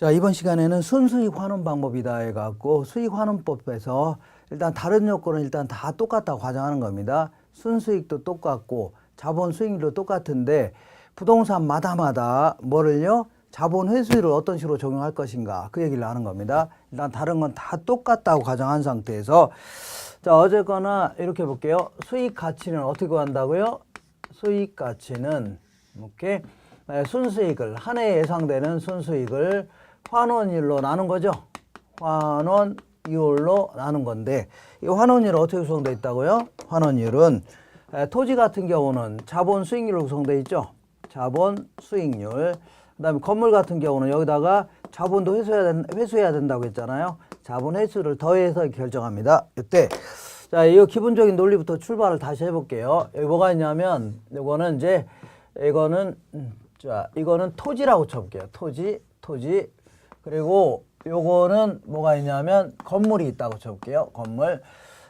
자, 이번 시간에는 순수익 환원 방법이다 해갖고 수익 환원법에서 일단 다른 요건은 일단 다 똑같다고 가정하는 겁니다. 순수익도 똑같고 자본 수익률도 똑같은데 부동산마다마다 뭐를요? 자본 회수율을 어떤 식으로 적용할 것인가 그 얘기를 하는 겁니다. 일단 다른 건 다 똑같다고 가정한 상태에서 자, 어쨌거나 이렇게 볼게요. 수익 가치는 어떻게 구한다고요? 수익 가치는 이렇게 순수익을 한 해에 예상되는 순수익을 환원율로 나눈 거죠. 환원율로 나눈 건데 이 환원율은 어떻게 구성되어 있다고요? 환원율은 토지 같은 경우는 자본 수익률로 구성되어 있죠. 자본 수익률. 그 다음에 건물 같은 경우는 여기다가 자본도 회수해야 된다고 했잖아요. 자본 회수를 더해서 결정합니다. 이때 자, 이 기본적인 논리부터 출발을 다시 해볼게요. 여기 뭐가 있냐면 이거는 이제 이거는 토지라고 쳐볼게요. 토지. 그리고 요거는 뭐가 있냐면 건물이 있다고 쳐볼게요. 건물.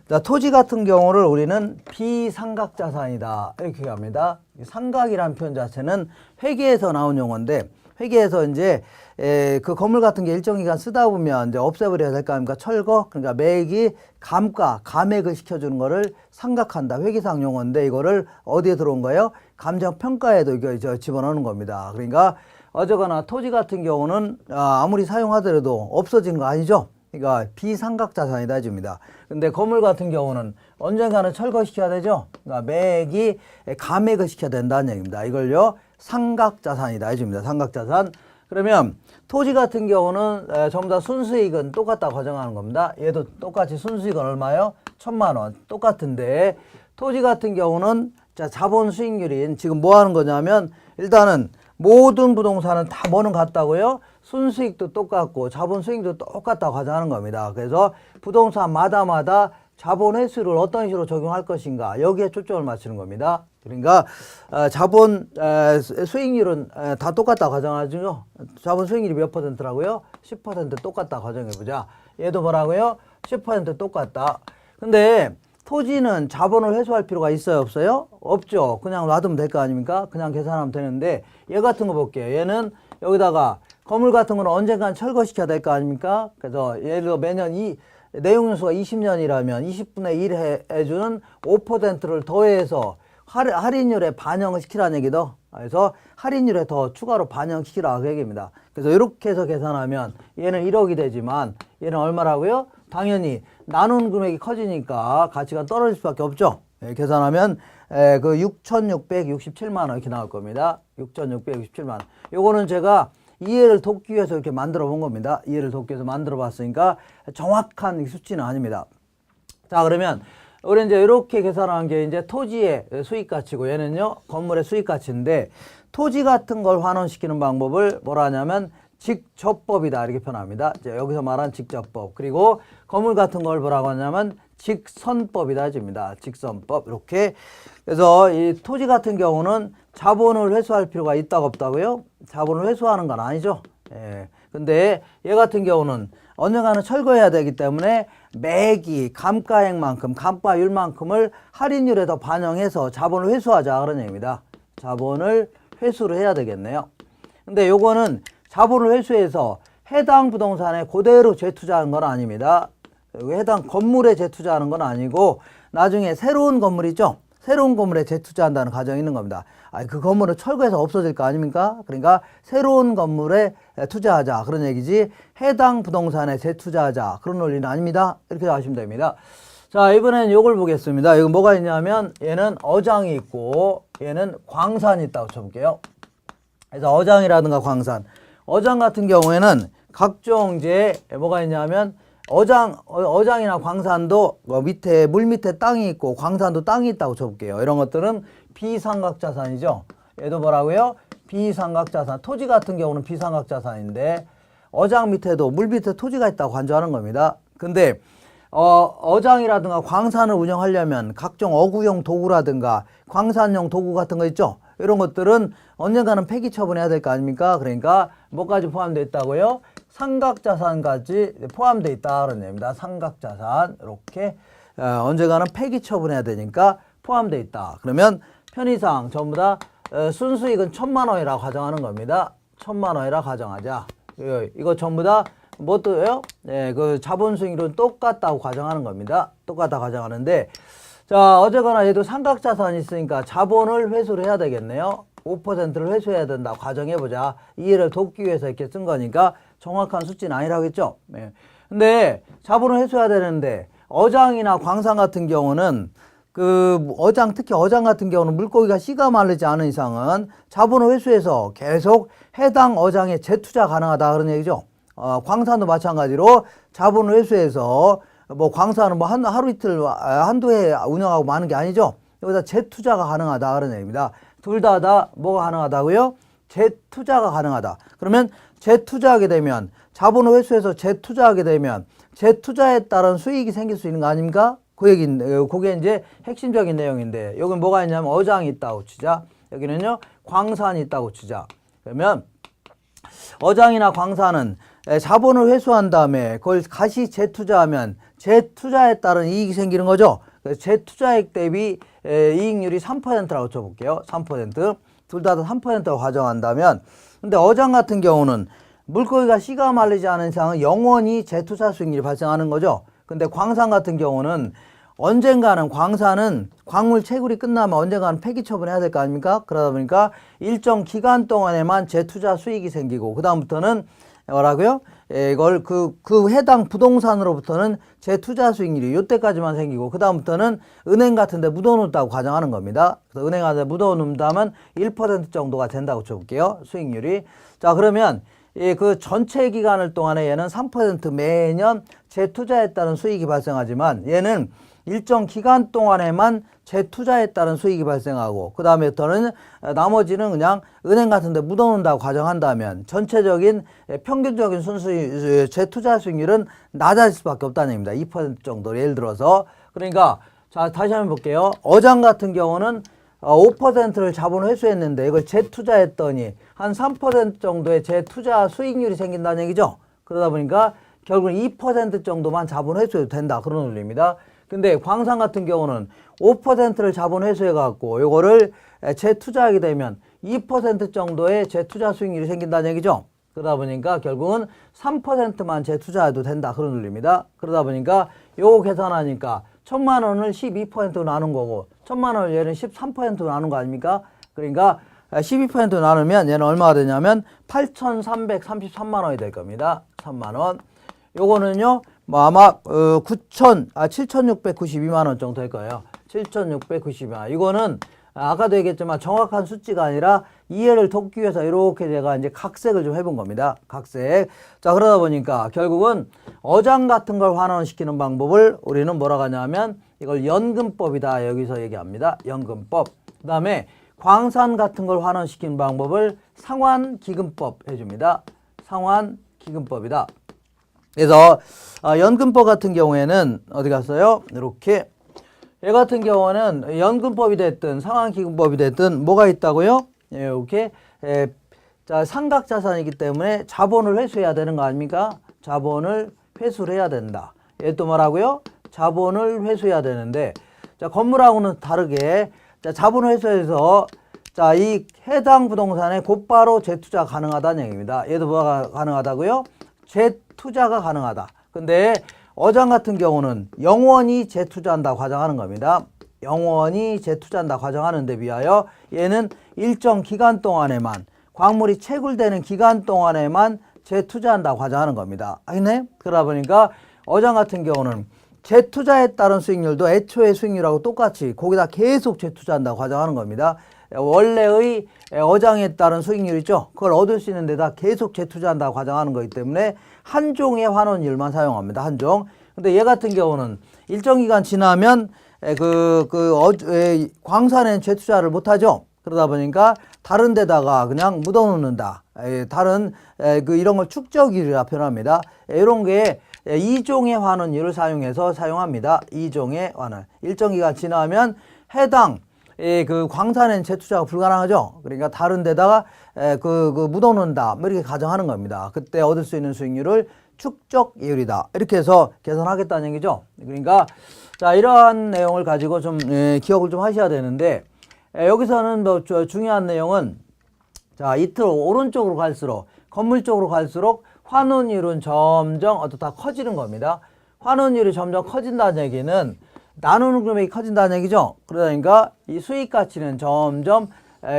자, 토지 같은 경우를 우리는 비상각자산이다 이렇게 합니다. 상각이라는 표현 자체는 회계에서 나온 용어인데 회계에서 이제 그 건물 같은 게 일정 기간 쓰다 보면 이제 없애버려야 될 거 아닙니까? 철거. 그러니까 매기 감액을 시켜주는 거를 상각한다. 회계상 용어인데 이거를 어디에 들어온 거예요? 감정평가에도 이거 집어넣는 겁니다. 그러니까 어쨌거나 토지 같은 경우는 아무리 사용하더라도 없어진 거 아니죠? 그러니까 비상각자산이다 해줍니다. 근데 건물 같은 경우는 언젠가는 철거시켜야 되죠? 그러니까 매기 감액을 시켜야 된다는 얘기입니다. 이걸요 상각자산이다 해줍니다. 상각자산. 그러면 토지 같은 경우는 전부 다 순수익은 똑같다고 가정하는 겁니다. 얘도 똑같이 순수익은 얼마요? 1,000만 원. 똑같은데 토지 같은 경우는 자, 자본 수익률인 지금 뭐 하는 거냐면 일단은 모든 부동산은 다 뭐는 같다고요? 순수익도 똑같고 자본 수익도 똑같다고 가정하는 겁니다. 그래서 부동산마다마다 자본 회수를 어떤 식으로 적용할 것인가 여기에 초점을 맞추는 겁니다. 그러니까 자본 수익률은 다 똑같다고 가정하죠. 자본 수익률이 몇 %라고요? 10% 똑같다고 가정해보자. 얘도 뭐라고요? 10% 똑같다. 근데 토지는 자본을 회수할 필요가 있어요? 없어요? 없죠. 그냥 놔두면 될 거 아닙니까? 그냥 계산하면 되는데 얘 같은 거 볼게요. 얘는 여기다가 건물 같은 거는 언젠간 철거시켜야 될 거 아닙니까? 그래서 예를 들어 매년 내용연수가 20년이라면 20분의 1 해주는 5%를 더해서 할인율에 반영을 시키라는 얘기도. 그래서 할인율에 더 추가로 반영시키라 그 얘기입니다. 그래서 이렇게 해서 계산하면 얘는 1억이 되지만 얘는 얼마라고요? 당연히 나눈 금액이 커지니까 가치가 떨어질 수밖에 없죠. 계산하면 그 6,667만 원 이렇게 나올 겁니다. 6,667만 원. 요거는 제가 이해를 돕기 위해서 이렇게 만들어 본 겁니다. 이해를 돕기 위해서 만들어 봤으니까 정확한 수치는 아닙니다. 자, 그러면 우리 이제 이렇게 계산한 게 이제 토지의 수익 가치고 얘는요 건물의 수익 가치인데 토지 같은 걸 환원시키는 방법을 뭐라 하냐면 직접법이다 이렇게 표현합니다. 이제 여기서 말한 직접법. 그리고 건물 같은 걸 뭐라고 하냐면 직선법이다 해줍니다. 직선법. 이렇게. 그래서 이 토지 같은 경우는 자본을 회수할 필요가 있다고 없다고요? 자본을 회수하는 건 아니죠. 예. 근데 얘 같은 경우는 언젠가는 철거해야 되기 때문에 매기 감가액만큼 감가율만큼을 할인율에 더 반영해서 자본을 회수하자 그런 얘기입니다. 자본을 회수를 해야 되겠네요. 근데 요거는 자본을 회수해서 해당 부동산에 그대로 재투자하는 건 아닙니다. 해당 건물에 재투자하는 건 아니고 나중에 새로운 건물이죠. 새로운 건물에 재투자한다는 가정이 있는 겁니다. 그 건물은 철거해서 없어질 거 아닙니까? 그러니까 새로운 건물에 투자하자 그런 얘기지 해당 부동산에 재투자하자 그런 논리는 아닙니다. 이렇게 아시면 됩니다. 자, 이번엔 요걸 보겠습니다. 이거 뭐가 있냐면 얘는 어장이 있고 얘는 광산이 있다고 쳐볼게요. 그래서 어장이라든가 광산. 어장 같은 경우에는 각종 이제 뭐가 있냐면 어장이나 광산도 밑에 물 밑에 땅이 있고 광산도 땅이 있다고 쳐볼게요. 이런 것들은 비상각자산이죠. 얘도 뭐라고요? 비상각자산. 토지 같은 경우는 비상각자산인데 어장 밑에도 물 밑에 토지가 있다고 간주하는 겁니다. 근데 어장이라든가 광산을 운영하려면 각종 어구용 도구라든가 광산용 도구 같은 거 있죠. 이런 것들은 언젠가는 폐기 처분해야 될 거 아닙니까? 그러니까 뭐까지 포함되어 있다고요? 상각자산까지 포함되어 있다는 얘기입니다. 상각자산 이렇게 언젠가는 폐기 처분해야 되니까 포함되어 있다. 그러면 편의상 전부 다 순수익은 1,000만 원이라고 가정하는 겁니다. 1,000만 원이라 가정하자. 이거 전부 다 뭐 또요? 네, 그 자본 수익률은 똑같다고 가정하는 겁니다. 똑같다 가정하는데, 자, 어쨌거나 얘도 삼각자산이 있으니까 자본을 회수를 해야 되겠네요. 5%를 회수해야 된다 가정해보자. 이해를 돕기 위해서 이렇게 쓴 거니까 정확한 수치는 아니라겠죠. 네. 근데 자본을 회수해야 되는데 어장이나 광산 같은 경우는 특히 어장 같은 경우는 물고기가 씨가 마르지 않은 이상은 자본을 회수해서 계속 해당 어장에 재투자 가능하다 그런 얘기죠. 광산도 마찬가지로 자본을 회수해서 뭐 광산은 뭐 하루 이틀 한두 해 운영하고 마는 게 아니죠. 여기다 재투자가 가능하다 그런 얘기입니다. 둘 다 뭐가 가능하다고요? 재투자가 가능하다. 그러면 재투자하게 되면 자본을 회수해서 재투자하게 되면 재투자에 따른 수익이 생길 수 있는 거 아닙니까? 그게 이제 핵심적인 내용인데, 여기 뭐가 있냐면 어장이 있다고 치자. 여기는요 광산이 있다고 치자. 그러면 어장이나 광산은 자본을 회수한 다음에 그걸 다시 재투자하면 재투자에 따른 이익이 생기는 거죠. 재투자액 대비 이익률이 3%라고 쳐볼게요. 3%. 둘 다 3%라고 가정한다면, 근데 어장 같은 경우는 물고기가 씨가 말리지 않은 이상은 영원히 재투자 수익률이 발생하는 거죠. 근데 광산 같은 경우는 언젠가는 광산은 광물 채굴이 끝나면 언젠가는 폐기 처분해야 될 거 아닙니까? 그러다 보니까 일정 기간 동안에만 재투자 수익이 생기고, 그다음부터는 뭐라고요? 이걸 그 해당 부동산으로부터는 재투자 수익률이 이때까지만 생기고, 그다음부터는 은행 같은 데 묻어놓는다고 가정하는 겁니다. 그래서 은행 같은 데 묻어놓는다면 1% 정도가 된다고 쳐볼게요. 수익률이. 자, 그러면 그 전체 기간을 동안에 얘는 3% 매년 재투자에 따른 수익이 발생하지만, 얘는 일정 기간 동안에만 재투자에 따른 수익이 발생하고, 그 다음에부터는 나머지는 그냥 은행 같은 데 묻어놓는다고 가정한다면 전체적인 평균적인 재투자 수익률은 낮아질 수밖에 없다는 얘기입니다. 2% 정도 예를 들어서. 그러니까 자, 다시 한번 볼게요. 어장 같은 경우는 5%를 자본 회수했는데 이걸 재투자했더니 한 3% 정도의 재투자 수익률이 생긴다는 얘기죠. 그러다 보니까 결국은 2% 정도만 자본 회수해도 된다, 그런 논리입니다. 근데 광산 같은 경우는 5%를 자본 회수해 갖고 요거를 재투자하게 되면 2% 정도의 재투자 수익률이 생긴다는 얘기죠. 그러다 보니까 결국은 3%만 재투자해도 된다, 그런 논리입니다. 그러다 보니까 요거 계산하니까 1,000만 원을 12%로 나눈 거고 1,000만 원을 얘는 13%로 나눈 거 아닙니까? 그러니까 12% 나누면 얘는 얼마가 되냐면 8,333만 원이 될 겁니다. 3만 원. 요거는요 뭐 아마 7,692만 원 정도 될 거예요. 7,692만 원. 이거는 아까도 얘기했지만 정확한 수치가 아니라 이해를 돕기 위해서 이렇게 제가 이제 각색을 좀 해본 겁니다. 각색. 자, 그러다 보니까 결국은 어장 같은 걸 환원시키는 방법을 우리는 뭐라고 하냐면 이걸 연금법이다, 여기서 얘기합니다. 연금법. 그 다음에 광산 같은 걸 환원시키는 방법을 상환기금법 해줍니다. 상환기금법이다. 그래서 연금법 같은 경우에는 어디 갔어요? 이렇게 얘 같은 경우는 연금법이 됐든 상환기금법이 됐든 뭐가 있다고요? 이렇게 자, 삼각자산이기 때문에 자본을 회수해야 되는 거 아닙니까? 자본을 회수를 해야 된다. 얘 또 뭐라고요? 자본을 회수해야 되는데, 자, 건물하고는 다르게 자, 자본을 회수해서 자, 이 해당 부동산에 곧바로 재투자 가능하다는 얘기입니다. 얘도 뭐가 가능하다고요? 재투자가 가능하다. 근데 어장 같은 경우는 영원히 재투자한다고 가정하는 겁니다. 영원히 재투자한다고 가정하는 데 비하여 얘는 일정 기간 동안에만, 광물이 채굴되는 기간 동안에만 재투자한다고 가정하는 겁니다. 아니네? 그러다 보니까 어장 같은 경우는 재투자에 따른 수익률도 애초의 수익률하고 똑같이 거기다 계속 재투자한다고 가정하는 겁니다. 원래의 어장에 따른 수익률 있죠? 그걸 얻을 수 있는 데다 계속 재투자한다고 가정하는 거기 때문에 한 종의 환원율만 사용합니다. 한 종. 근데 얘 같은 경우는 일정 기간 지나면 광산에는 재투자를 못하죠. 그러다 보니까 다른 데다가 그냥 묻어놓는다. 다른 이런 걸 축적율이라 표현합니다. 이런 게 2종의 환원율을 사용합니다. 2종의 환원. 일정 기간 지나면 해당 그 광산엔 재투자가 불가능하죠. 그러니까 다른 데다가 묻어놓는다, 뭐 이렇게 가정하는 겁니다. 그때 얻을 수 있는 수익률을 축적이율이다, 이렇게 해서 계산하겠다는 얘기죠. 그러니까 자, 이러한 내용을 가지고 좀 기억을 좀 하셔야 되는데, 여기서는 뭐 중요한 내용은 자, 이틀 오른쪽으로 갈수록 건물 쪽으로 갈수록 환원율은 점점 어떻다 커지는 겁니다. 환원율이 점점 커진다는 얘기는 나누는 금액이 커진다는 얘기죠. 그러니까 이 수익 가치는 점점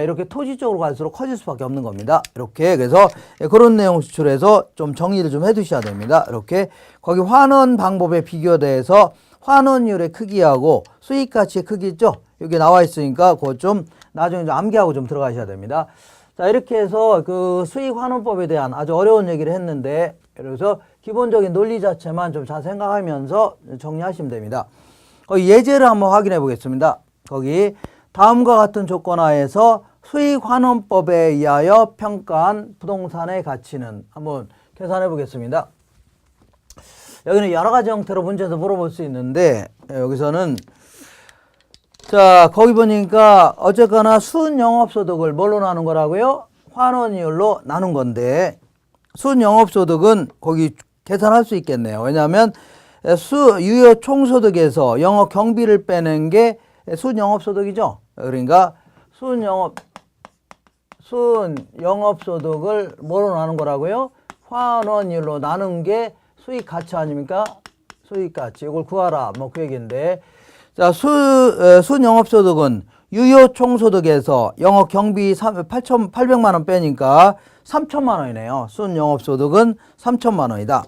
이렇게 토지 쪽으로 갈수록 커질 수밖에 없는 겁니다. 이렇게 그래서 그런 내용 추출해서 좀 정리를 좀 해두셔야 됩니다. 이렇게 거기 환원 방법에 비교돼서 환원율의 크기하고 수익 가치의 크기 있죠. 여기 나와 있으니까 그거 좀 나중에 좀 암기하고 좀 들어가셔야 됩니다. 자, 이렇게 해서 그 수익 환원법에 대한 아주 어려운 얘기를 했는데, 그래서 기본적인 논리 자체만 좀 잘 생각하면서 정리하시면 됩니다. 예제를 한번 확인해 보겠습니다. 거기 다음과 같은 조건 하에서 수익 환원법에 의하여 평가한 부동산의 가치는 한번 계산해 보겠습니다. 여기는 여러 가지 형태로 문제에서 물어볼 수 있는데, 여기서는 자, 거기 보니까 어쨌거나 순영업소득을 뭘로 나눈 거라고요? 환원이율로 나눈 건데, 순영업소득은 거기 계산할 수 있겠네요. 왜냐하면 유효 총소득에서 영업 경비를 빼낸 게 순영업소득이죠. 그러니까 순영업소득을 뭐로 나눈 거라고요? 환원이율로 나눈 게 수익 가치 아닙니까? 수익 가치. 이걸 구하라. 뭐 그 얘기인데. 자, 순영업소득은 유효 총소득에서 영업 경비 8,800만 원 빼니까 3천만 원이네요. 순영업소득은 3천만 원이다.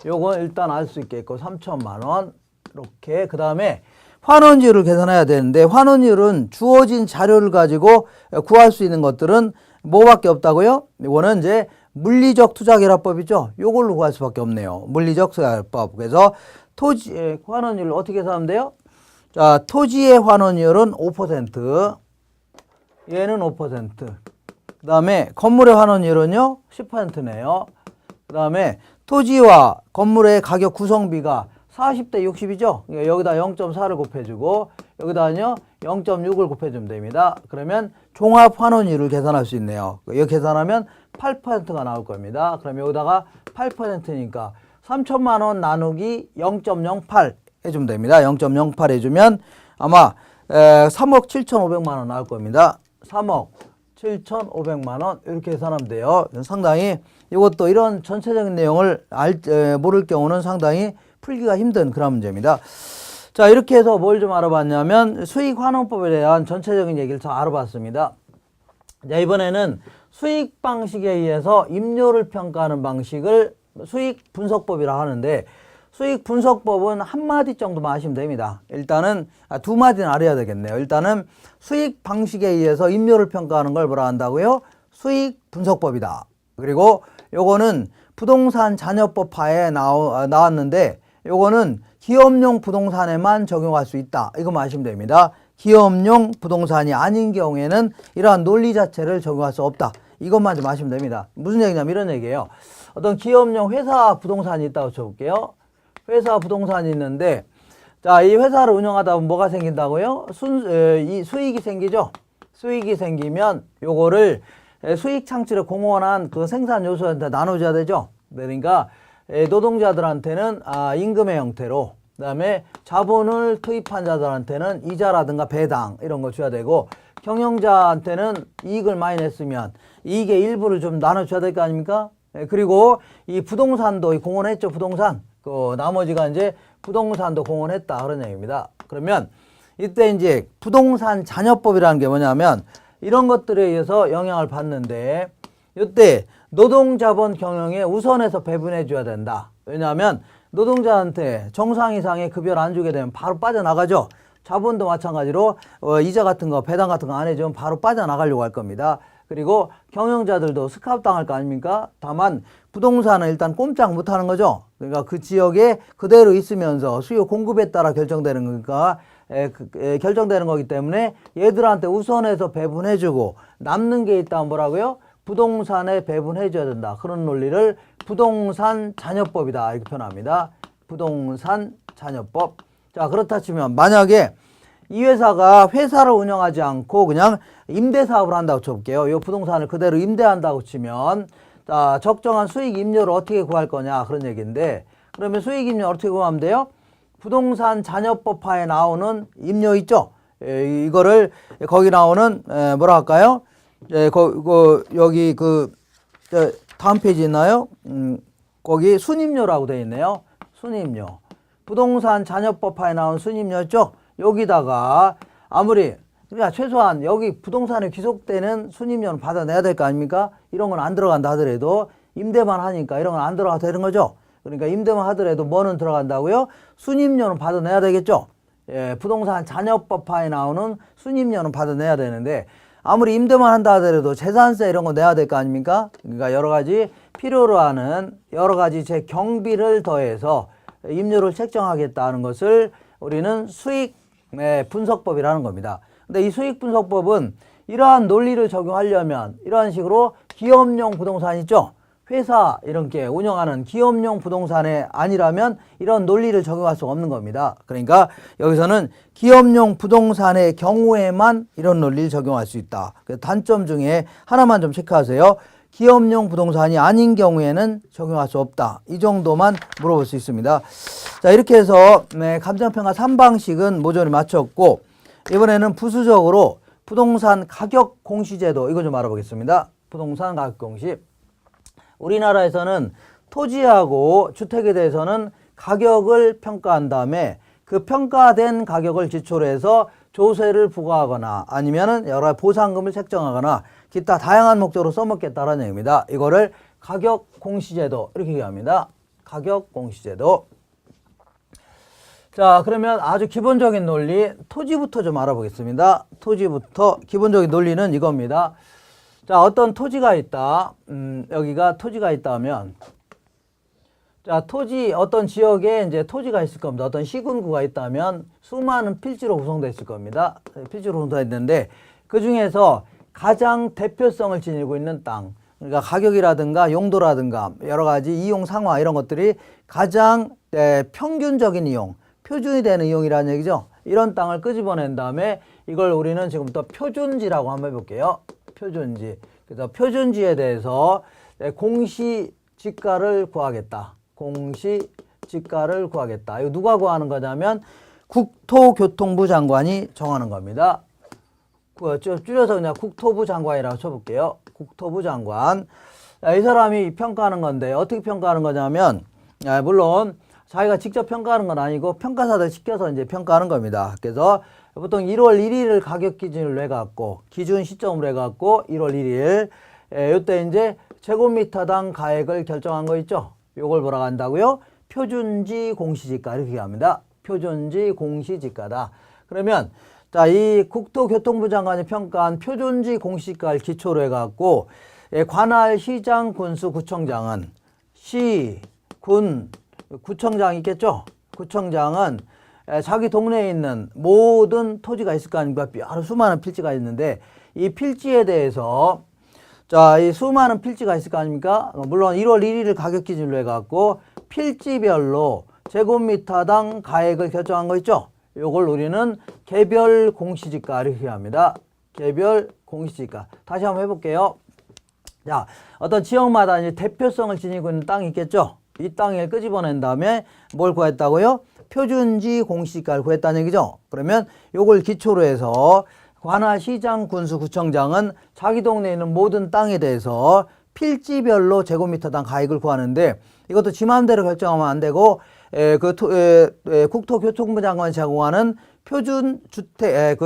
요거 일단 알 수 있겠고 3천만 원. 이렇게 그 다음에 환원율을 계산해야 되는데, 환원율은 주어진 자료를 가지고 구할 수 있는 것들은 뭐밖에 없다고요? 이거는 이제 물리적 투자결합법이죠. 요걸로 구할 수밖에 없네요. 물리적 투자결합법. 그래서 토지 환원율을 어떻게 계산하면 돼요? 자, 토지의 환원율은 5%, 얘는 5%. 그 다음에 건물의 환원율은요 10%네요. 그 다음에 토지와 건물의 가격 구성비가 40대 60이죠. 여기다 0.4를 곱해주고 여기다는요 0.6을 곱해주면 됩니다. 그러면 종합 환원율을 계산할 수 있네요. 이거 계산하면 8%가 나올 겁니다. 그럼 여기다가 8%니까 3천만 원 나누기 0.08 해주면 됩니다. 0.08 해주면 아마 3억 7,500만 원 나올 겁니다. 3억 7,500만 원 이렇게 계산하면 돼요. 상당히 이것도 이런 전체적인 내용을 모를 경우는 상당히 풀기가 힘든 그런 문제입니다. 자, 이렇게 해서 뭘 좀 알아봤냐면 수익 환원법에 대한 전체적인 얘기를 좀 알아봤습니다. 자, 이번에는 수익 방식에 의해서 임료를 평가하는 방식을 수익 분석법이라 하는데, 수익 분석법은 한 마디 정도만 아시면 됩니다. 일단은 두 마디는 알아야 되겠네요. 일단은 수익 방식에 의해서 임료를 평가하는 걸 뭐라 한다고요? 수익 분석법이다. 그리고 요거는 부동산 잔여법 하에 나왔는데, 요거는 기업용 부동산에만 적용할 수 있다. 이거만 아시면 됩니다. 기업용 부동산이 아닌 경우에는 이러한 논리 자체를 적용할 수 없다. 이것만 좀 아시면 됩니다. 무슨 얘기냐면 이런 얘기예요. 어떤 기업용 회사 부동산이 있다고 쳐볼게요. 회사 부동산이 있는데, 자, 이 회사를 운영하다 보면 뭐가 생긴다고요? 이 수익이 생기죠? 수익이 생기면 요거를 수익 창출에 공헌한 그 생산 요소한테 나눠줘야 되죠? 그러니까 노동자들한테는 임금의 형태로, 그 다음에 자본을 투입한 자들한테는 이자라든가 배당 이런 거 줘야 되고, 경영자한테는 이익을 많이 냈으면 이익의 일부를 좀 나눠줘야 될 거 아닙니까? 그리고 이 부동산도 공헌했죠. 부동산. 그 나머지가 이제 부동산도 공헌했다 그런 얘기입니다. 그러면 이때 이제 부동산 잔여법이라는 게 뭐냐면 이런 것들에 의해서 영향을 받는데, 이때 노동자본 경영에 우선해서 배분해 줘야 된다. 왜냐하면 노동자한테 정상 이상의 급여를 안 주게 되면 바로 빠져나가죠. 자본도 마찬가지로 이자 같은 거 배당 같은 거 안 해주면 바로 빠져나가려고 할 겁니다. 그리고 경영자들도 스카우트 당할 거 아닙니까? 다만 부동산은 일단 꼼짝 못하는 거죠. 그러니까 그 지역에 그대로 있으면서 수요 공급에 따라 결정되는 거니까 결정되는 거기 때문에 얘들한테 우선해서 배분해주고 남는 게 있다면 뭐라고요? 부동산에 배분해줘야 된다. 그런 논리를 부동산 잔여법이다 이렇게 표현합니다. 부동산 잔여법. 자, 그렇다 치면 만약에 이 회사가 회사를 운영하지 않고 그냥 임대사업을 한다고 쳐볼게요. 이 부동산을 그대로 임대한다고 치면, 자, 적정한 수익 임료를 어떻게 구할 거냐 그런 얘기인데, 그러면 수익 임료 어떻게 구하면 돼요? 부동산 잔여법하에 나오는 임료 있죠? 이거를 거기 나오는 뭐라 할까요? 여기 그 다음 페이지 있나요? 거기 순임료라고 되어 있네요. 순임료. 부동산 잔여법화에 나온 순임료죠. 여기다가 아무리 그러니까 최소한 여기 부동산에 귀속되는 순임료는 받아내야 될 거 아닙니까? 이런 건 안 들어간다 하더라도 임대만 하니까 이런 건 안 들어가도 되는 거죠. 그러니까 임대만 하더라도 뭐는 들어간다고요? 순임료는 받아내야 되겠죠. 예, 부동산 잔여법화에 나오는 순임료는 받아내야 되는데 아무리 임대만 한다 하더라도 재산세 이런 거 내야 될 거 아닙니까? 그러니까 여러 가지 필요로 하는 여러 가지 제 경비를 더해서 임료를 책정하겠다는 것을 우리는 수익 분석법이라는 겁니다. 근데 이 수익 분석법은 이러한 논리를 적용하려면 이러한 식으로 기업용 부동산 있죠? 회사 이렇게 운영하는 기업용 부동산에 아니라면 이런 논리를 적용할 수가 없는 겁니다. 그러니까 여기서는 기업용 부동산의 경우에만 이런 논리를 적용할 수 있다. 그 단점 중에 하나만 좀 체크하세요. 기업용 부동산이 아닌 경우에는 적용할 수 없다. 이 정도만 물어볼 수 있습니다. 자, 이렇게 해서 감정평가 3방식은 모조리 마쳤고 이번에는 부수적으로 부동산 가격 공시제도 이거 좀 알아보겠습니다. 부동산 가격 공시. 우리나라에서는 토지하고 주택에 대해서는 가격을 평가한 다음에 그 평가된 가격을 기초로 해서 조세를 부과하거나 아니면은 여러 보상금을 책정하거나 기타 다양한 목적으로 써먹겠다라는 얘기입니다. 이거를 가격 공시제도 이렇게 얘기합니다. 가격 공시제도. 자, 그러면 아주 기본적인 논리 토지부터 좀 알아보겠습니다. 토지부터 기본적인 논리는 이겁니다. 자, 어떤 토지가 있다. 여기가 토지가 있다면 자, 토지 어떤 지역에 이제 토지가 있을 겁니다. 어떤 시군구가 있다면 수많은 필지로 구성되어 있을 겁니다. 필지로 구성되어 있는데 그 중에서 가장 대표성을 지니고 있는 땅, 그러니까 가격이라든가 용도라든가 여러 가지 이용 상황 이런 것들이 가장 평균적인 이용, 표준이 되는 이용이라는 얘기죠. 이런 땅을 끄집어낸 다음에 이걸 우리는 지금부터 표준지라고 한번 해볼게요. 표준지. 그래서 표준지에 대해서 공시지가를 구하겠다. 공시지가를 구하겠다. 이거 누가 구하는 거냐면 국토교통부 장관이 정하는 겁니다. 줄여서 그냥 국토부 장관이라고 쳐볼게요. 국토부 장관. 이 사람이 평가하는 건데 어떻게 평가하는 거냐면 물론 자기가 직접 평가하는 건 아니고 평가사들 시켜서 이제 평가하는 겁니다. 그래서 보통 1월 1일을 가격 기준으로 해갖고 기준 시점으로 해갖고 1월 1일 이때 이제 제곱미터당 가액을 결정한 거 있죠. 요걸 뭐라고 한다고요? 표준지 공시지가 이렇게 합니다. 표준지 공시지가다. 그러면 자, 이 국토교통부 장관이 평가한 표준지 공시지가를 기초로 해갖고 관할 시장 군수 구청장은 시, 군, 구청장 있겠죠? 구청장은 자기 동네에 있는 모든 토지가 있을 거 아닙니까? 여러 수많은 필지가 있는데 이 필지에 대해서 자, 이 수많은 필지가 있을 거 아닙니까? 물론 1월 1일을 가격 기준으로 해갖고 필지별로 제곱미터당 가액을 결정한 거 있죠? 요걸 우리는 개별 공시지가 이렇게 합니다. 개별 공시지가. 다시 한번 해볼게요. 자, 어떤 지역마다 이제 대표성을 지니고 있는 땅이 있겠죠? 이 땅을 끄집어낸 다음에 뭘 구했다고요? 표준지 공시지가를 구했다는 얘기죠. 그러면 요걸 기초로 해서 관할 시장 군수 구청장은 자기 동네에 있는 모든 땅에 대해서 필지별로 제곱미터당 가액을 구하는데 이것도 지 마음대로 결정하면 안 되고 국토교통부 장관이 제공하는 표준 주택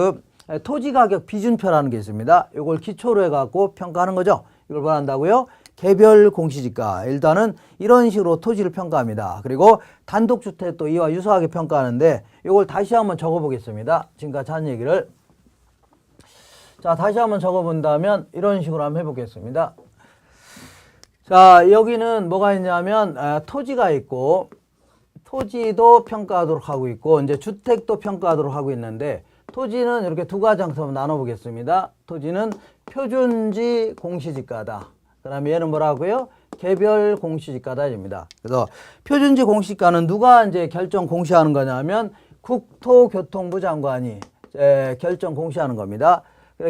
토지 가격 비준표라는 게 있습니다. 이걸 기초로 해갖고 평가하는 거죠. 이걸 뭐 한다고요? 개별 공시지가. 일단은 이런 식으로 토지를 평가합니다. 그리고 단독주택도 이와 유사하게 평가하는데 이걸 다시 한번 적어보겠습니다. 지금까지 한 얘기를. 자, 다시 한번 적어본다면 이런 식으로 한번 해보겠습니다. 자, 여기는 뭐가 있냐면 토지가 있고 토지도 평가하도록 하고 있고 이제 주택도 평가하도록 하고 있는데 토지는 이렇게 두 가지 항목으로 나눠보겠습니다. 토지는 표준지 공시지가다. 그 다음에 얘는 뭐라고요? 개별 공시지가다입니다. 그래서 표준지 공시지가는 누가 이제 결정 공시하는 거냐면 국토교통부 장관이 결정 공시하는 겁니다.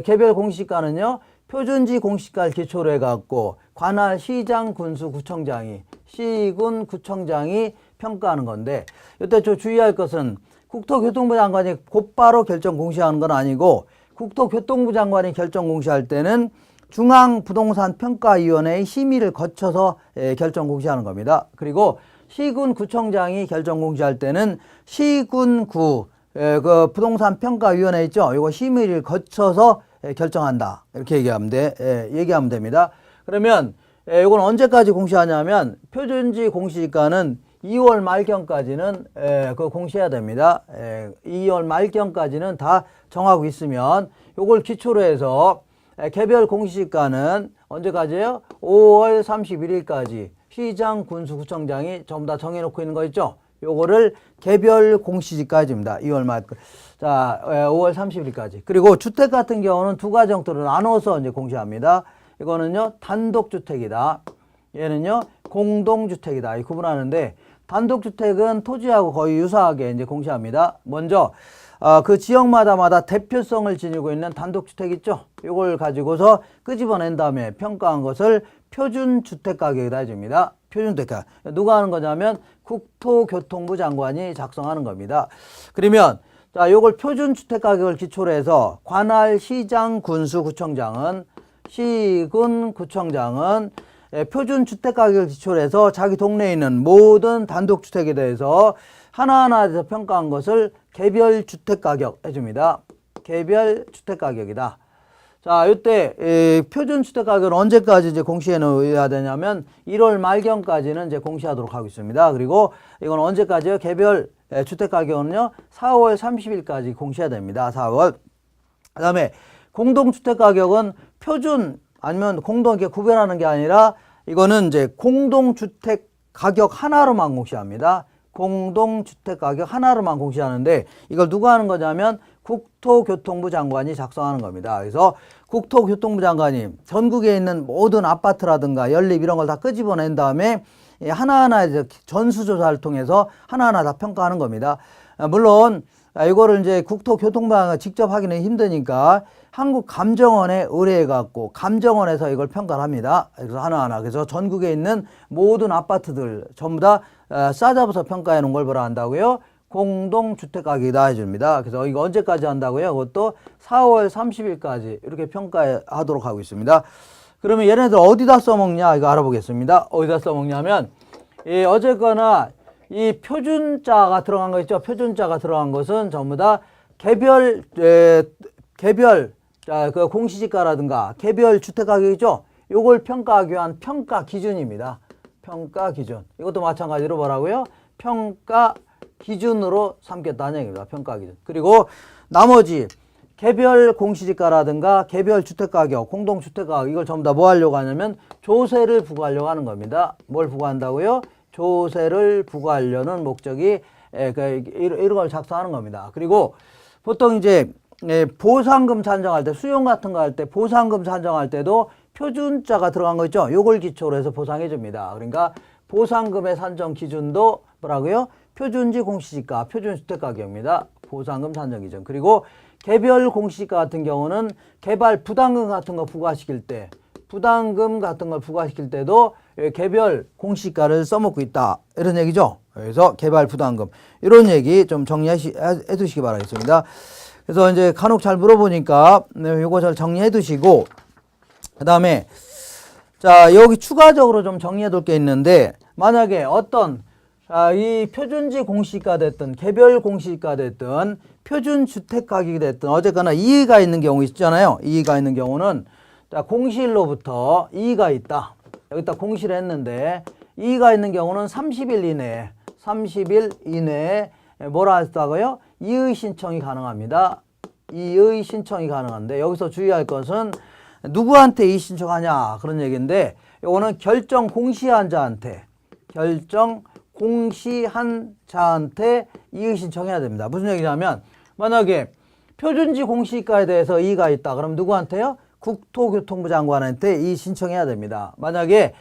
개별 공시지가는요, 표준지 공시지가를 기초로 해갖고 관할 시장 군수 구청장이 시군 구청장이 평가하는 건데 이때 저 주의할 것은 국토교통부 장관이 곧바로 결정 공시하는 건 아니고 국토교통부 장관이 결정 공시할 때는 중앙부동산평가위원회의 심의를 거쳐서 결정 공시하는 겁니다. 그리고 시군구청장이 결정 공시할 때는 시군구 그 부동산평가위원회 있죠. 이거 심의를 거쳐서 결정한다. 이렇게 얘기하면 됩니다. 그러면 이건 언제까지 공시하냐면 표준지 공시지가는 2월 말경까지는 그 공시해야 됩니다. 2월 말경까지는 다 정하고 있으면 요걸 기초로 해서 개별 공시지가는 언제까지예요? 5월 31일까지 시장, 군수, 구청장이 전부 다 정해놓고 있는 거 있죠? 요거를 개별 공시지가입니다. 2월 말. 자, 5월 30일까지. 그리고 주택 같은 경우는 두 가지 형태로 나눠서 이제 공시합니다. 이거는요, 단독주택이다. 얘는요, 공동주택이다. 이 구분하는데, 단독주택은 토지하고 거의 유사하게 이제 공시합니다. 먼저, 그 지역마다 대표성을 지니고 있는 단독주택 있죠? 이걸 가지고서 끄집어낸 다음에 평가한 것을 표준주택가격이다 해줍니다. 표준주택가. 누가 하는 거냐면 국토교통부 장관이 작성하는 겁니다. 그러면 자, 요걸 표준주택가격을 기초로 해서 관할 시장, 군수, 구청장은 시군, 구청장은 표준주택가격을 기초로 해서 자기 동네에 있는 모든 단독주택에 대해서 하나하나 해서 평가한 것을 개별주택가격 해줍니다. 개별주택가격이다. 자, 이때 표준주택가격을 언제까지 이제 공시해 놓아야 되냐면 1월 말경까지는 이제 공시하도록 하고 있습니다. 그리고 이건 언제까지요? 개별 주택가격은요 4월 30일까지 공시해야 됩니다. 4월. 그다음에 공동주택가격은 표준 아니면 공동 이렇게 구별하는 게 아니라 이거는 이제 공동주택 가격 하나로만 공시합니다. 공동주택 가격 하나로만 공시하는데 이걸 누가 하는 거냐면 국토교통부 장관이 작성하는 겁니다. 그래서 국토교통부 장관이 전국에 있는 모든 아파트라든가 연립 이런 걸 다 끄집어낸 다음에 하나하나 이제 전수조사를 통해서 하나하나 다 평가하는 겁니다. 물론 이거를 이제 국토교통부가 직접 하기는 힘드니까 한국감정원에 의뢰해갖고 감정원에서 이걸 평가를 합니다. 그래서 하나하나. 그래서 전국에 있는 모든 아파트들 전부 다 싸잡아서 평가해 놓은 걸 뭐라 한다고요? 공동주택가격이다 해줍니다. 그래서 이거 언제까지 한다고요? 그것도 4월 30일까지 이렇게 평가하도록 하고 있습니다. 그러면 얘네들 어디다 써먹냐? 이거 알아보겠습니다. 어디다 써먹냐면 어쨌거나 이 표준자가 들어간 거 있죠? 표준자가 들어간 것은 전부 다 개별 그 공시지가라든가 개별 주택가격이죠? 요걸 평가하기 위한 평가 기준입니다. 평가 기준. 이것도 마찬가지로 뭐라고요? 평가 기준으로 삼겠다는 얘기입니다. 평가 기준. 그리고 나머지 개별 공시지가라든가 개별 주택가격, 공동주택가격 이걸 전부 다 뭐 하려고 하냐면 조세를 부과하려고 하는 겁니다. 뭘 부과한다고요? 조세를 부과하려는 목적이 이런 걸 작성하는 겁니다. 그리고 보통 이제 보상금 산정할 때 수용 같은 거 할 때 보상금 산정할 때도 표준자가 들어간 거 있죠? 요걸 기초로 해서 보상해 줍니다. 그러니까 보상금의 산정 기준도 뭐라고요? 표준지 공시지가, 표준주택가격입니다. 보상금 산정 기준. 그리고 개별 공시지가 같은 경우는 개발 부담금 같은 거 부과시킬 때 부담금 같은 걸 부과시킬 때도 개별 공시지가를 써먹고 있다. 이런 얘기죠. 그래서 개발 부담금. 이런 얘기 좀 정리해 두시기 바라겠습니다. 그래서 이제 간혹 잘 물어보니까 요거 잘 정리해 두시고 그 다음에 자 여기 추가적으로 좀 정리해 둘 게 있는데 만약에 어떤 이 표준지 공시지가 됐든 개별 공시지가 됐든 표준주택가격이 됐든 어쨌거나 이의가 있는 경우 있잖아요. 이의가 있는 경우는 자 공시일로부터 이의가 있다. 여기다 공시를 했는데 이의가 있는 경우는 30일 이내에 뭐라 했다고요? 이의 신청이 가능합니다. 이의 신청이 가능한데 여기서 주의할 것은 누구한테 이의 신청하냐 그런 얘기인데 이거는 결정 공시한 자한테 이의 신청해야 됩니다. 무슨 얘기냐면 만약에 표준지 공시가에 대해서 이의가 있다. 그럼 누구한테요? 국토교통부 장관한테 이의 신청해야 됩니다. 만약에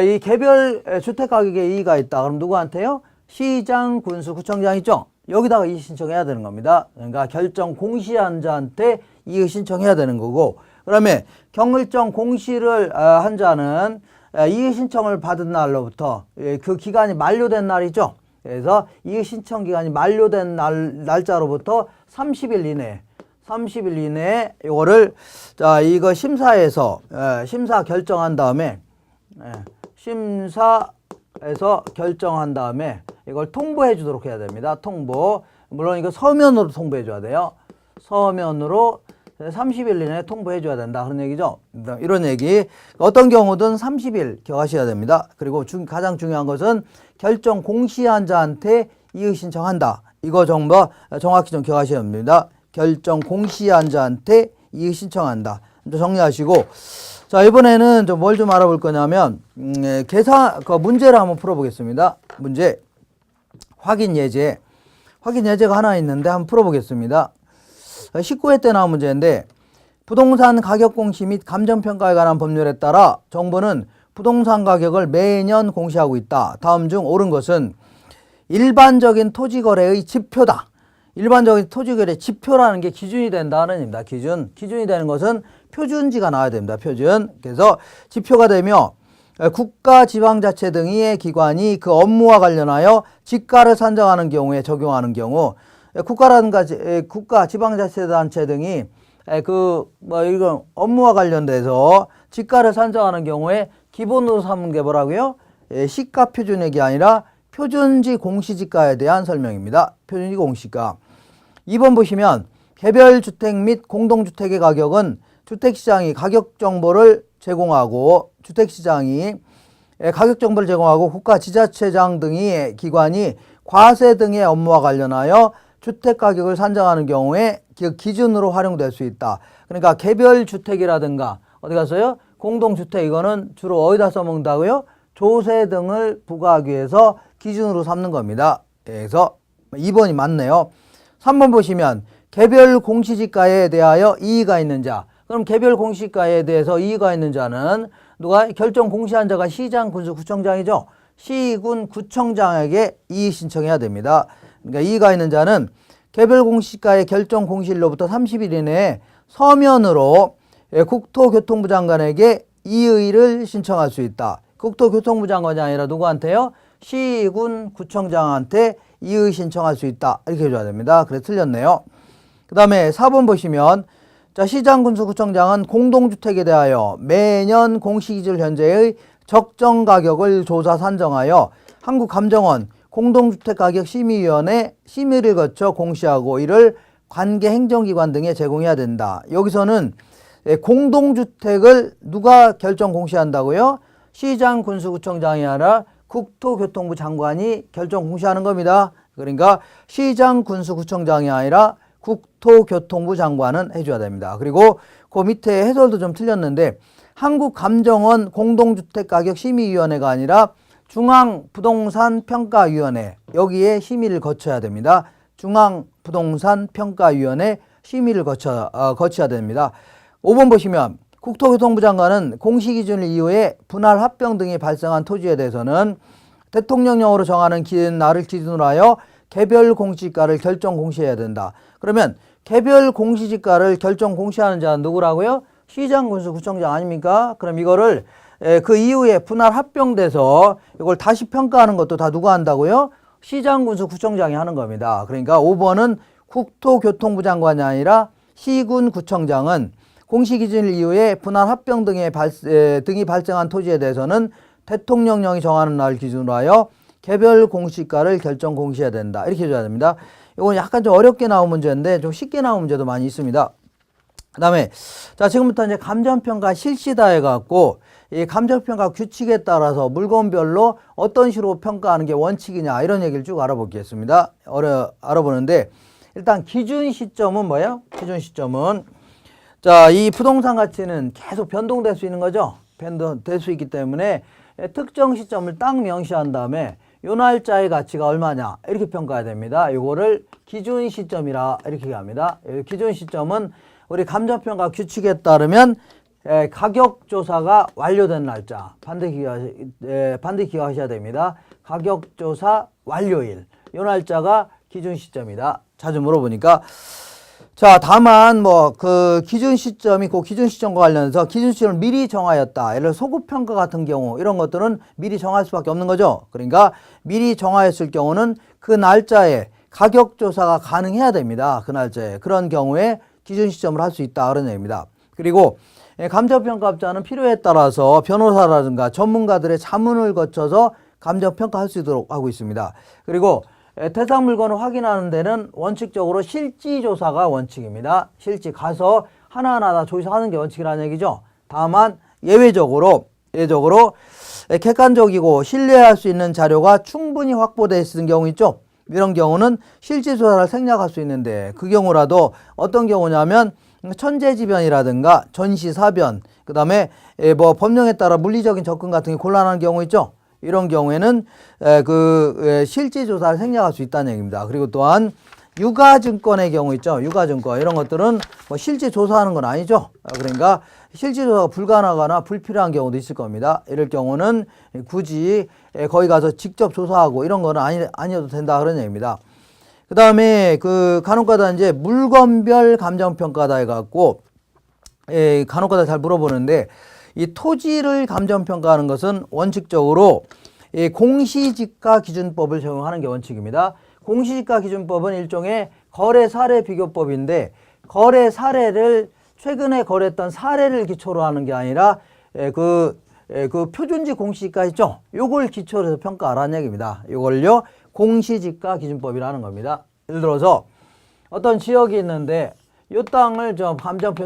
이 개별 주택가격에 이의가 있다. 그럼 누구한테요? 시장, 군수, 구청장 있죠? 여기다가 이의 신청해야 되는 겁니다. 그러니까 결정 공시한 자한테 이의 신청해야 되는 거고 그다음에 경일정 공시를 한 자는 이의 신청을 받은 날로부터 그 기간이 만료된 날이죠. 그래서 이의 신청 기간이 만료된 날짜로부터 30일 이내 30일 이내에 요거를 자 이거 심사에서 심사 결정한 다음에 심사에서 결정한 다음에 이걸 통보해 주도록 해야 됩니다. 통보. 물론 이거 서면으로 통보해 줘야 돼요. 서면으로 30일 이내에 통보해 줘야 된다. 그런 얘기죠. 이런 얘기. 어떤 경우든 30일 기억하셔야 됩니다. 그리고 가장 중요한 것은 결정 공시한자한테 이의 신청한다. 이거 정확히 좀 기억하셔야 됩니다. 결정 공시한자한테 이의 신청한다. 정리하시고, 자 이번에는 뭘 좀 알아볼 거냐면 그 문제를 한번 풀어보겠습니다. 문제 확인 예제가 하나 있는데 한번 풀어보겠습니다. 19회 때 나온 문제인데 부동산 가격 공시 및 감정평가에 관한 법률에 따라 정부는 부동산 가격을 매년 공시하고 있다. 다음 중 옳은 것은 일반적인 토지거래의 지표다. 일반적인 토지거래 지표라는 게 기준이 된다는 얘기입니다. 기준이 되는 것은 표준지가 나와야 됩니다. 표준. 그래서 지표가 되며 국가, 지방자치 등의 기관이 그 업무와 관련하여 지가를 산정하는 경우에 적용하는 경우 국가라든가 국가, 지방자치단체 등이 이런 업무와 관련돼서 지가를 산정하는 경우에 기본으로 삼는 게 뭐라고요? 시가 표준액이 아니라 표준지 공시지가에 대한 설명입니다. 표준지 공시가. 2번 보시면 개별 주택 및 공동주택의 가격은 주택시장이 가격 정보를 제공하고 국가 지자체장 등의 기관이 과세 등의 업무와 관련하여 주택가격을 산정하는 경우에 기준으로 활용될 수 있다. 그러니까 개별 주택이라든가 어디 갔어요? 공동주택 이거는 주로 어디다 써먹는다고요? 조세 등을 부과하기 위해서 기준으로 삼는 겁니다. 그래서 2번이 맞네요. 3번 보시면 개별 공시지가에 대하여 이의가 있는 자. 그럼 개별 공시지가에 대해서 이의가 있는 자는 누가? 결정 공시한 자가 시장, 군수, 구청장이죠. 시군, 구청장에게 이의 신청해야 됩니다. 그러니까 이의가 있는 자는 개별 공시지가의 결정 공시일로부터 30일 이내에 서면으로 국토교통부 장관에게 이의를 신청할 수 있다. 국토교통부 장관이 아니라 누구한테요? 시군, 구청장한테 이의 신청할 수 있다. 이렇게 해줘야 됩니다. 그래 틀렸네요. 그 다음에 4번 보시면 자 시장, 군수, 구청장은 공동주택에 대하여 매년 공시기준 현재의 적정 가격을 조사 산정하여 한국감정원 공동주택가격심의위원회 심의를 거쳐 공시하고 이를 관계 행정기관 등에 제공해야 된다. 여기서는 공동주택을 누가 결정 공시한다고요? 시장, 군수, 구청장이 아니라 국토교통부 장관이 결정 공시하는 겁니다. 그러니까 시장, 군수, 구청장이 아니라 국토교통부 장관은 해줘야 됩니다. 그리고 그 밑에 해설도 좀 틀렸는데 한국감정원 공동주택가격심의위원회가 아니라 중앙부동산평가위원회 여기에 심의를 거쳐야 됩니다. 중앙부동산평가위원회 심의를 거쳐야 됩니다. 5번 보시면 국토교통부 장관은 공시기준을 이후에 분할 합병 등이 발생한 토지에 대해서는 대통령령으로 정하는 날을 기준으로 하여 개별 공시지가를 결정 공시해야 된다. 그러면 개별 공시지가를 결정 공시하는 자는 누구라고요? 시장, 군수, 구청장 아닙니까? 그럼 이거를 그 이후에 분할 합병돼서 이걸 다시 평가하는 것도 다 누가 한다고요? 시장, 군수, 구청장이 하는 겁니다. 그러니까 5번은 국토교통부 장관이 아니라 시군, 구청장은 공시기준 이후에 분할 합병 등이 발생한 토지에 대해서는 대통령령이 정하는 날 기준으로 하여 개별 공시가를 결정 공시해야 된다. 이렇게 해줘야 됩니다. 이건 약간 좀 어렵게 나온 문제인데 좀 쉽게 나온 문제도 많이 있습니다. 그 다음에 자 지금부터 이제 감정평가 실시다 해갖고 이 감정평가 규칙에 따라서 물건별로 어떤 식으로 평가하는 게 원칙이냐 이런 얘기를 쭉 알아보겠습니다. 알아보는데 일단 기준 시점은 뭐예요? 기준 시점은 자, 이 부동산 가치는 계속 변동될 수 있는 거죠. 변동될 수 있기 때문에 특정 시점을 딱 명시한 다음에 요 날짜의 가치가 얼마냐 이렇게 평가해야 됩니다. 이거를 기준 시점이라 이렇게 합니다. 기준 시점은 우리 감정평가 규칙에 따르면 가격조사가 완료된 날짜 반드시 기억하셔야 됩니다. 가격조사 완료일 요 날짜가 기준 시점이다. 자주 물어보니까 자 다만 그 기준 시점이 그 기준 시점과 관련해서 기준 시점을 미리 정하였다. 예를 들어 소급평가 같은 경우 이런 것들은 미리 정할 수밖에 없는 거죠. 그러니까 미리 정하였을 경우는 그 날짜에 가격조사가 가능해야 됩니다. 그 날짜에. 그런 경우에 기준 시점을 할 수 있다 그런 얘기입니다. 그리고 감정평가업자는 필요에 따라서 변호사라든가 전문가들의 자문을 거쳐서 감정평가할 수 있도록 하고 있습니다. 그리고 대상 물건을 확인하는 데는 원칙적으로 실지조사가 원칙입니다. 실지 가서 하나하나 다 조사하는 게 원칙이라는 얘기죠. 다만 예외적으로 객관적이고 신뢰할 수 있는 자료가 충분히 확보되어 있는 경우 있죠. 이런 경우는 실지조사를 생략할 수 있는데 그 경우라도 어떤 경우냐면 천재지변이라든가 전시사변, 그 다음에 뭐 법령에 따라 물리적인 접근 같은 게 곤란한 경우 있죠. 이런 경우에는 실지조사를 생략할 수 있다는 얘기입니다. 그리고 또한 유가증권의 경우 있죠. 유가증권 이런 것들은 뭐 실지조사하는 건 아니죠. 그러니까 실지조사가 불가능하거나 불필요한 경우도 있을 겁니다. 이럴 경우는 굳이 거기 가서 직접 조사하고 이런 거는 아니어도 된다 그런 얘기입니다. 그 다음에 간혹가다 이제 물건별 감정평가다 해갖고 간혹가다 잘 물어보는데 이 토지를 감정평가하는 것은 원칙적으로 공시지가 기준법을 적용하는 게 원칙입니다. 공시지가 기준법은 일종의 거래 사례 비교법인데 거래 사례를 최근에 거래했던 사례를 기초로 하는 게 아니라 그 표준지 공시지가 있죠. 요걸 기초로 해서 평가하라는 얘기입니다. 요걸요 공시지가 기준법이라는 겁니다. 예를 들어서 어떤 지역이 있는데 요 땅을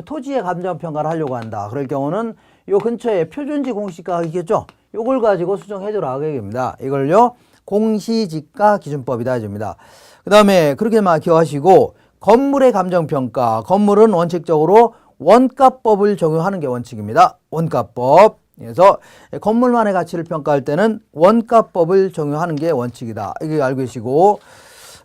토지의 감정평가를 하려고 한다. 그럴 경우는 요 근처에 표준지 공시지가가 있겠죠. 요걸 가지고 수정해주라 그 얘기입니다. 이걸요 공시지가 기준법이다 해줍니다. 그 다음에 그렇게만 기억하시고 건물의 감정평가, 건물은 원칙적으로 원가법을 적용하는 게 원칙입니다. 원가법. 그래서 건물만의 가치를 평가할 때는 원가법을 적용하는 게 원칙이다. 이거 알고 계시고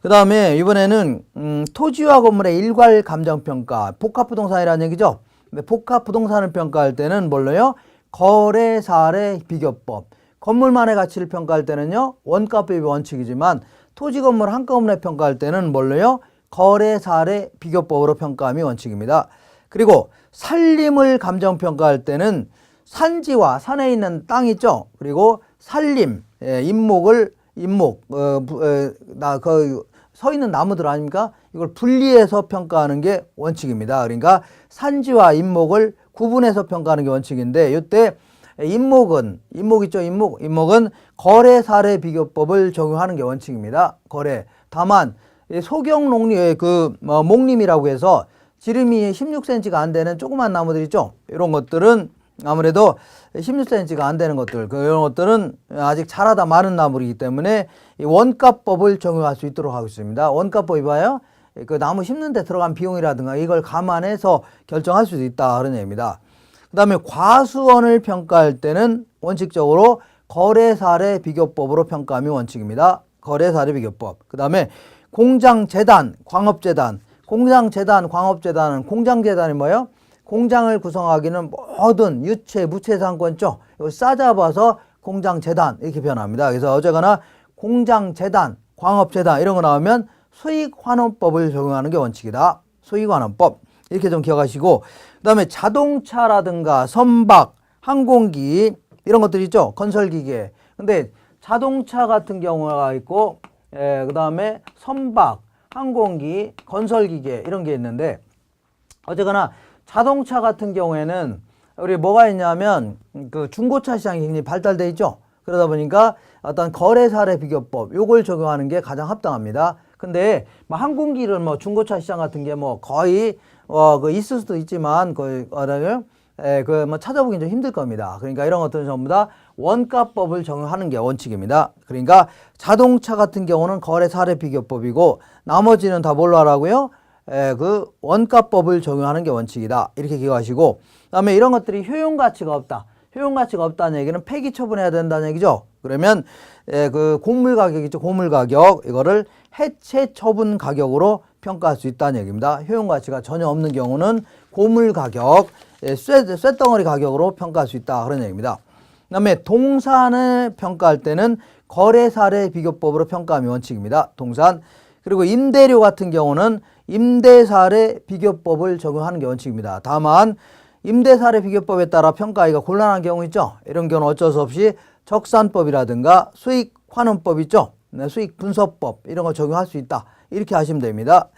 그 다음에 이번에는 토지와 건물의 일괄 감정평가, 복합부동산이라는 얘기죠. 근데 복합부동산을 평가할 때는 뭘로요? 거래 사례 비교법. 건물만의 가치를 평가할 때는요 원가법이 원칙이지만 토지 건물 한꺼번에 평가할 때는 뭘로요? 거래 사례 비교법으로 평가함이 원칙입니다. 그리고 산림을 감정평가할 때는 산지와 산에 있는 땅 있죠. 그리고 산림, 서 있는 나무들 아닙니까? 이걸 분리해서 평가하는 게 원칙입니다. 그러니까 산지와 인목을 구분해서 평가하는 게 원칙인데 이때 인목 있죠. 인목은 거래 사례 비교법을 적용하는 게 원칙입니다. 거래. 다만 소경 농림 목림이라고 해서 지름이 16cm가 안 되는 조그만 나무들 있죠. 이런 것들은 아무래도 16cm가 안 되는 것들, 이런 것들은 아직 자라다 마른 나무이기 때문에 이 원가법을 적용할 수 있도록 하고 있습니다. 원가법이 봐요. 그 나무 심는 데 들어간 비용이라든가 이걸 감안해서 결정할 수 있다 그런 얘기입니다. 그 다음에 과수원을 평가할 때는 원칙적으로 거래사례 비교법으로 평가함이 원칙입니다. 거래사례 비교법. 그 다음에 공장재단, 광업재단. 공장재단, 광업재단은 공장재단이 뭐예요? 공장을 구성하기는 모든 유체, 무체 상권 있죠? 이걸 싸잡아서 공장재단 이렇게 표현합니다. 그래서 어쨌거나 공장재단, 광업재단 이런 거 나오면 수익환원법을 적용하는 게 원칙이다. 수익환원법. 이렇게 좀 기억하시고 그 다음에 자동차라든가 선박, 항공기 이런 것들 있죠. 건설기계. 근데 자동차 같은 경우가 있고 그 다음에 선박, 항공기, 건설기계 이런 게 있는데 어쨌거나 자동차 같은 경우에는 우리 뭐가 있냐면 그 중고차 시장이 굉장히 발달돼 있죠. 그러다 보니까 어떤 거래 사례 비교법 요걸 적용하는 게 가장 합당합니다. 근데 뭐 항공기를 뭐 중고차 시장 같은 게 뭐 거의 있을 수도 있지만 거의 뭐 찾아보기 좀 힘들 겁니다. 그러니까 이런 것들은 전부 다 원가법을 적용하는 게 원칙입니다. 그러니까 자동차 같은 경우는 거래 사례 비교법이고 나머지는 다 뭘로 하라고요? 그 원가법을 적용하는 게 원칙이다. 이렇게 기억하시고 그다음에 이런 것들이 효용가치가 없다. 효용가치가 없다는 얘기는 폐기 처분해야 된다는 얘기죠. 그러면 그 고물 가격 있죠. 고물 가격 이거를 해체 처분 가격으로 평가할 수 있다는 얘기입니다. 효용가치가 전혀 없는 경우는 고물 가격, 쇳덩어리 가격으로 평가할 수 있다. 그런 얘기입니다. 그 다음에 동산을 평가할 때는 거래 사례 비교법으로 평가하면 원칙입니다. 동산. 그리고 임대료 같은 경우는 임대 사례 비교법을 적용하는 게 원칙입니다. 다만 임대 사례 비교법에 따라 평가하기가 곤란한 경우 있죠. 이런 경우는 어쩔 수 없이 적산법이라든가 수익환원법 있죠. 수익분서법 이런 거 적용할 수 있다. 이렇게 하시면 됩니다.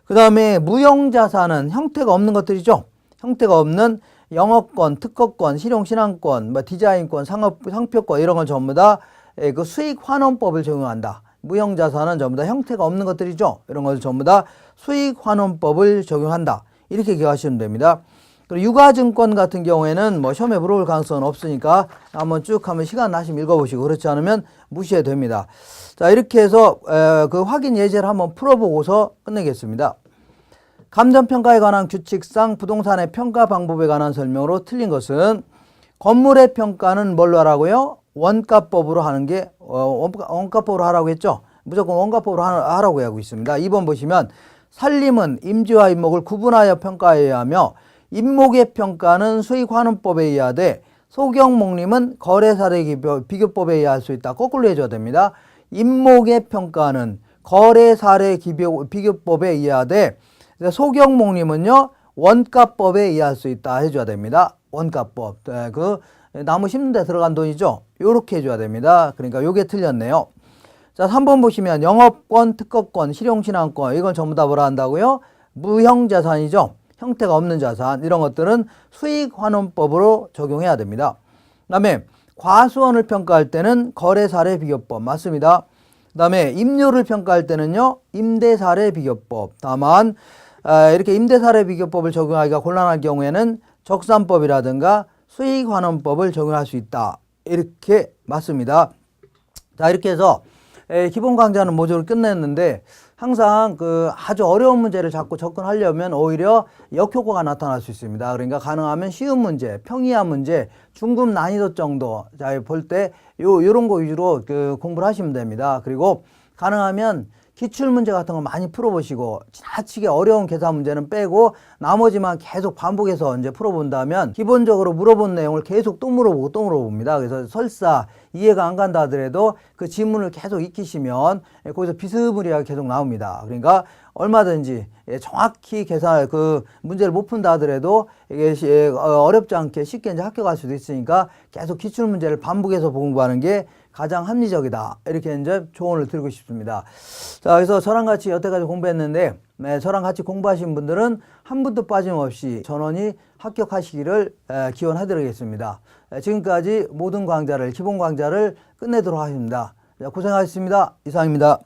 그 다음에 무형자산은 형태가 없는 것들이죠. 형태가 없는 영업권, 특허권, 실용신앙권, 뭐 디자인권, 상표권 이런 건 전부 다 그 수익환원법을 적용한다. 무형자산은 전부 다 형태가 없는 것들이죠. 이런 것을 전부 다 수익환원법을 적용한다. 이렇게 기억하시면 됩니다. 그리고 유가증권 같은 경우에는 뭐 시험에 물어볼 가능성은 없으니까 한번 쭉 한번 시간 나시면 읽어보시고 그렇지 않으면 무시해도 됩니다. 자, 이렇게 해서 그 확인 예제를 한번 풀어보고서 끝내겠습니다. 감정평가에 관한 규칙상 부동산의 평가 방법에 관한 설명으로 틀린 것은 건물의 평가는 뭘로 하라고요? 원가법으로 하는 게 원가법으로 하라고 했죠. 무조건 원가법으로 하라고 하고 있습니다. 2번 보시면 산림은 임지와 임목을 구분하여 평가해야 하며 임목의 평가는 수익환원법에 의하되 소경목림은 거래사례 비교법에 의할 수 있다. 거꾸로 해줘야 됩니다. 임목의 평가는 거래사례 비교법에 의하되 소경목림은요 원가법에 의할 수 있다 해줘야 됩니다. 원가법. 그 나무 심는 데 들어간 돈이죠. 요렇게 해줘야 됩니다. 그러니까 요게 틀렸네요. 자, 3번 보시면 영업권, 특허권, 실용신앙권 이건 전부 다 뭐라 한다고요? 무형자산이죠. 형태가 없는 자산 이런 것들은 수익환원법으로 적용해야 됩니다. 그 다음에 과수원을 평가할 때는 거래사례 비교법 맞습니다. 그 다음에 임료를 평가할 때는요 임대사례 비교법. 다만 이렇게 임대사례 비교법을 적용하기가 곤란할 경우에는 적산법이라든가 수익환원법을 적용할 수 있다. 이렇게 맞습니다. 자, 이렇게 해서 기본 강좌는 모조리 끝냈는데 항상 그 아주 어려운 문제를 자꾸 접근하려면 오히려 역효과가 나타날 수 있습니다. 그러니까 가능하면 쉬운 문제, 평이한 문제, 중급 난이도 정도 볼 때 요런 거 위주로 그 공부를 하시면 됩니다. 그리고 가능하면 기출문제 같은 거 많이 풀어보시고 지나치게 어려운 계산 문제는 빼고 나머지만 계속 반복해서 이제 풀어본다면 기본적으로 물어본 내용을 계속 또 물어봅니다. 그래서 설사 이해가 안 간다 하더라도 그 지문을 계속 익히시면 거기서 비스무리하게 계속 나옵니다. 그러니까 얼마든지 정확히 계산 그 문제를 못 푼다 하더라도 이게 어렵지 않게 쉽게 이제 합격할 수도 있으니까 계속 기출 문제를 반복해서 공부하는 게 가장 합리적이다. 이렇게 이제 조언을 드리고 싶습니다. 자, 그래서 저랑 같이 여태까지 공부했는데 저랑 같이 공부하신 분들은 한 분도 빠짐없이 전원이 합격하시기를 기원해드리겠습니다. 지금까지 모든 강좌를 기본 강좌를 끝내도록 하겠습니다. 고생하셨습니다. 이상입니다.